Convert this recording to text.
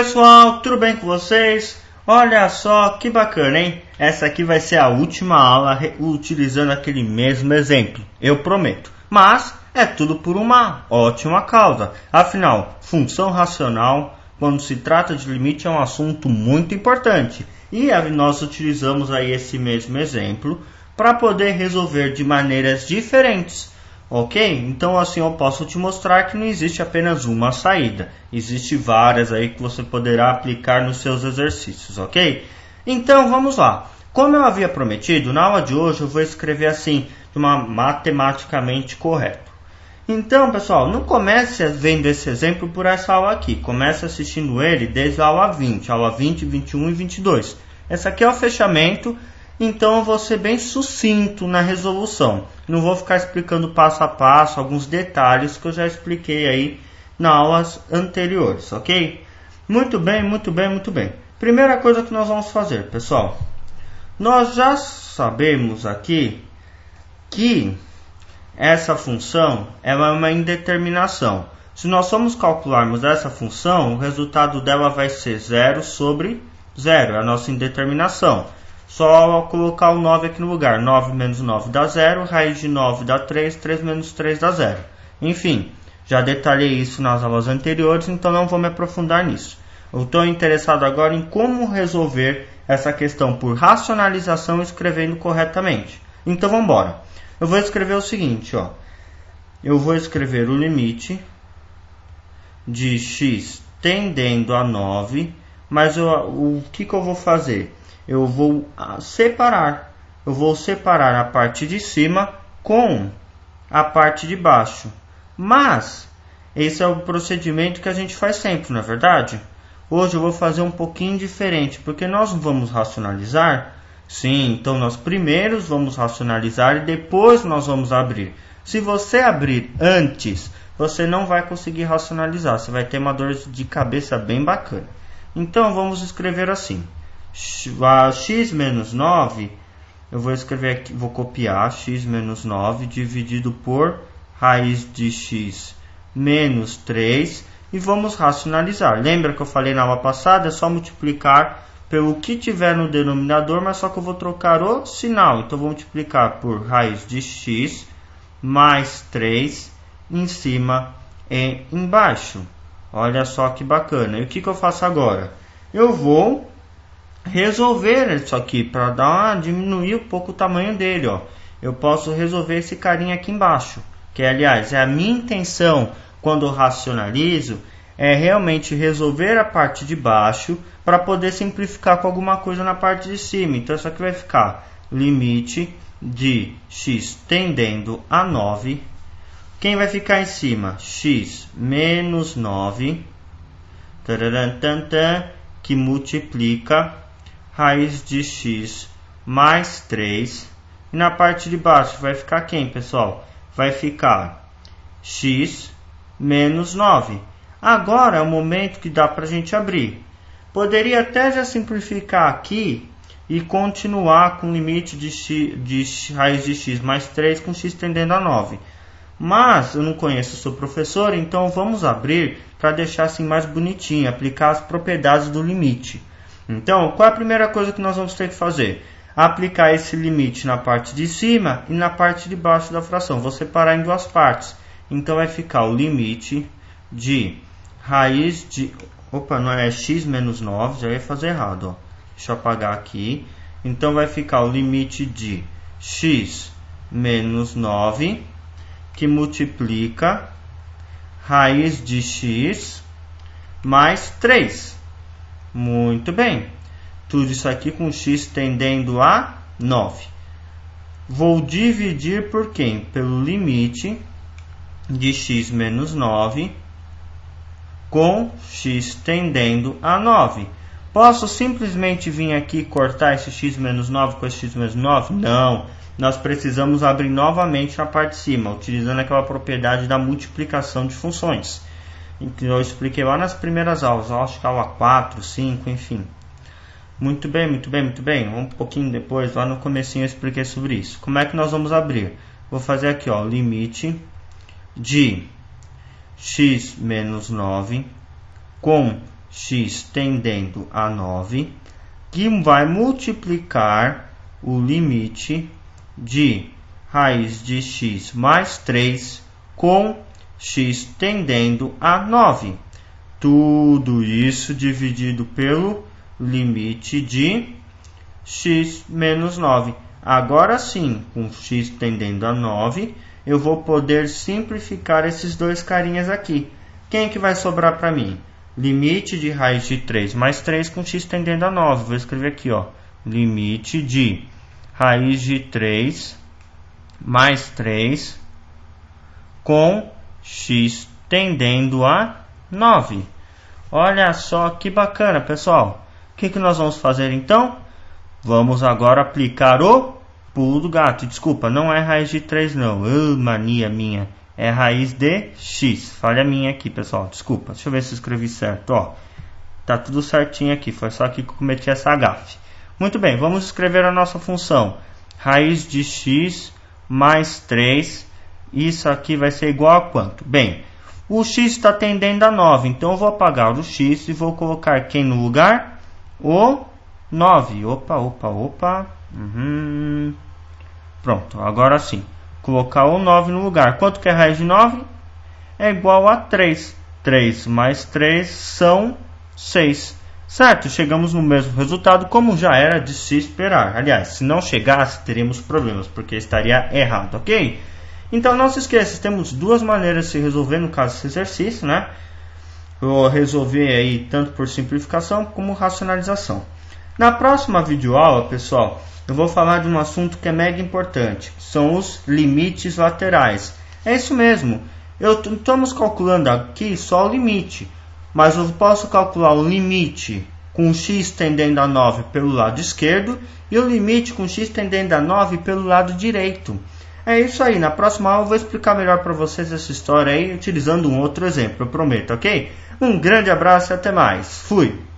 Pessoal, tudo bem com vocês? Olha só que bacana, hein? Essa aqui vai ser a última aula utilizando aquele mesmo exemplo, eu prometo. Mas é tudo por uma ótima causa. Afinal, função racional, quando se trata de limite, é um assunto muito importante. E nós utilizamos aí esse mesmo exemplo para poder resolver de maneiras diferentes. Ok? Então assim eu posso te mostrar que não existe apenas uma saída. Existem várias aí que você poderá aplicar nos seus exercícios, ok? Então vamos lá. Como eu havia prometido, na aula de hoje eu vou escrever assim, de uma matematicamente correto. Então pessoal, não comece vendo esse exemplo por essa aula aqui. Comece assistindo ele desde a aula 20, 21 e 22. Essa aqui é o fechamento. Então eu vou ser bem sucinto na resolução. Não vou ficar explicando passo a passo alguns detalhes que eu já expliquei aí nas aulas anteriores, ok? Muito bem, muito bem, muito bem. Primeira coisa que nós vamos fazer, pessoal. Nós já sabemos aqui que essa função é uma indeterminação. Se nós formos calcularmos essa função, o resultado dela vai ser 0 sobre 0, é a nossa indeterminação. Só colocar o 9 aqui no lugar. 9 menos 9 dá 0. Raiz de 9 dá 3. 3 menos 3 dá 0. Enfim, já detalhei isso nas aulas anteriores, então não vou me aprofundar nisso. Eu estou interessado agora em como resolver essa questão por racionalização escrevendo corretamente. Então vamos embora. Eu vou escrever o seguinte, ó. Eu vou escrever o limite de x tendendo a 9, mas o que eu vou fazer? Eu vou separar a parte de cima com a parte de baixo. Mas esse é o procedimento que a gente faz sempre, não é verdade? Hoje eu vou fazer um pouquinho diferente, porque nós vamos racionalizar. Sim, então nós primeiro vamos racionalizar e depois nós vamos abrir. Se você abrir antes, você não vai conseguir racionalizar. Você vai ter uma dor de cabeça bem bacana. Então vamos escrever assim. X menos 9, eu vou escrever aqui, vou copiar x menos 9 dividido por raiz de x menos 3 e vamos racionalizar. Lembra que eu falei na aula passada? É só multiplicar pelo que tiver no denominador, mas só que eu vou trocar o sinal. Então vou multiplicar por raiz de x mais 3 em cima e embaixo. Olha só que bacana. E o que eu faço agora? Eu vou resolver isso aqui para diminuir um pouco o tamanho dele, ó. Eu posso resolver esse carinha aqui embaixo, que aliás é a minha intenção quando eu racionalizo, é realmente resolver a parte de baixo para poder simplificar com alguma coisa na parte de cima. Então isso aqui vai ficar limite de x tendendo a 9. Quem vai ficar em cima? X menos 9, que multiplica raiz de x mais 3. E na parte de baixo vai ficar quem, pessoal? Vai ficar x menos 9. Agora é o momento que dá para a gente abrir. Poderia até já simplificar aqui e continuar com o limite de raiz de x mais 3 com x tendendo a 9. Mas eu não conheço o seu professor, então vamos abrir para deixar assim mais bonitinho, aplicar as propriedades do limite. Então, qual é a primeira coisa que nós vamos ter que fazer? Aplicar esse limite na parte de cima e na parte de baixo da fração. Vou separar em duas partes. Então, vai ficar o limite de raiz de... Opa, não é x menos 9, já ia fazer errado, ó. Deixa eu apagar aqui. Então, vai ficar o limite de x menos 9, que multiplica raiz de x mais 3. Muito bem. Tudo isso aqui com x tendendo a 9. Vou dividir por quem? Pelo limite de x menos 9 com x tendendo a 9. Posso simplesmente vir aqui e cortar esse x menos 9 com esse x menos 9? Não. Nós precisamos abrir novamente na parte de cima, utilizando aquela propriedade da multiplicação de funções. Eu expliquei lá nas primeiras aulas, acho que aula 4, 5, enfim. Muito bem, muito bem, muito bem. Um pouquinho depois, lá no comecinho eu expliquei sobre isso. Como é que nós vamos abrir? Vou fazer aqui, ó, limite de x menos 9 com x tendendo a 9, que vai multiplicar o limite de raiz de x mais 3 com x tendendo a 9. Tudo isso dividido pelo limite de x menos 9. Agora sim, com x tendendo a 9, eu vou poder simplificar esses dois carinhas aqui. Quem que vai sobrar para mim? Limite de raiz de 3 mais 3 com x tendendo a 9. Vou escrever aqui, ó. Limite de raiz de 3 mais 3 com x tendendo a 9. Olha só que bacana, pessoal. O que nós vamos fazer então? Vamos agora aplicar o pulo do gato. Desculpa, não é raiz de 3 não. Mania minha. É raiz de x. Falha minha aqui, pessoal. Desculpa. Deixa eu ver se eu escrevi certo. Ó, tá tudo certinho aqui. Foi só aqui que eu cometi essa gafe. Muito bem, vamos escrever a nossa função. Raiz de x mais 3. Isso aqui vai ser igual a quanto? Bem, o x está tendendo a 9. Então eu vou apagar o x e vou colocar quem no lugar? O 9. Opa. Pronto, agora sim. Colocar o 9 no lugar. Quanto que é raiz de 9? É igual a 3. 3 mais 3 são 6. Certo? Chegamos no mesmo resultado como já era de se esperar. Aliás, se não chegasse, teríamos problemas, porque estaria errado, ok? Então não se esqueça, temos duas maneiras de se resolver no caso desse exercício, né? Eu vou resolver aí tanto por simplificação como racionalização. Na próxima videoaula, pessoal, eu vou falar de um assunto que é mega importante, que são os limites laterais. É isso mesmo, estamos calculando aqui só o limite, mas eu posso calcular o limite com x tendendo a 9 pelo lado esquerdo e o limite com x tendendo a 9 pelo lado direito. É isso aí, na próxima aula eu vou explicar melhor para vocês essa história aí, utilizando um outro exemplo, eu prometo, ok? Um grande abraço e até mais. Fui!